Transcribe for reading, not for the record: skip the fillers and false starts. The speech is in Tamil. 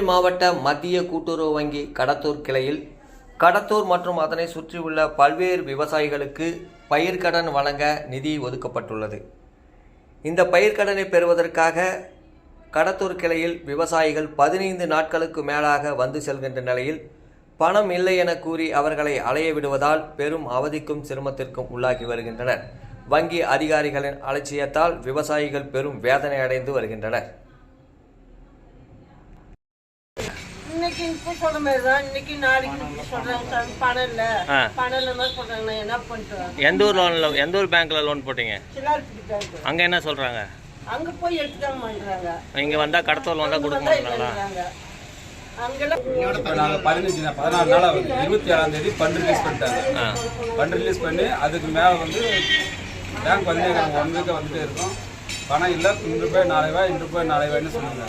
மாவட்ட மத்திய கூட்டுறவு வங்கி கடத்தூர் கிளையில் கடத்தூர் மற்றும் அதனை சுற்றியுள்ள பல்வேறு விவசாயிகளுக்கு பயிர்க்கடன் வழங்க நிதி ஒதுக்கப்பட்டுள்ளது. இந்த பயிர்க்கடனை பெறுவதற்காக கடத்தூர் கிளையில் விவசாயிகள் 15 நாட்களுக்கு மேலாக வந்து செல்கின்ற நிலையில் பணம் இல்லை என கூறி அவர்களை அலைய விடுவதால் பெரும் அவதிக்கும் சிரமத்திற்கும் உள்ளாகி வருகின்றனர். வங்கி அதிகாரிகளின் அலட்சியத்தால் விவசாயிகள் பெரும் வேதனை அடைந்து வருகின்றனர். இன்னைக்கு இப்போ சொல்ற மாதிரி தான் இன்னைக்கு நாளைக்கு சொல்றாங்க பணம் இல்ல சொல்றாங்க. என்ன பண்றோம்? எந்த ஊர் பேங்க்ல லோன் போட்டீங்க? சிலார்பட்டி பேங்க். அங்க என்ன சொல்றாங்க? அங்க போய் எடுத்துதான் பண்றாங்க. இங்க வந்தா கடத்தல் வந்தா கொடுக்க மாட்டாங்களா? நாங்கள் 14 நாளாக வந்து 27ஆம் தேதி ஃபண்ட் ரிலீஸ் பண்ணிட்டாங்க. ஃபண்ட் ரிலீஸ் பண்ணி அதுக்கு மேலே வந்து பேங்க் வந்து 1 வீக்காக வந்துட்டே இருக்கும். பணம் இல்லை, இன்று போய் நாளை வா, இன்று போய் நாளை வான்னு சொன்னாங்க.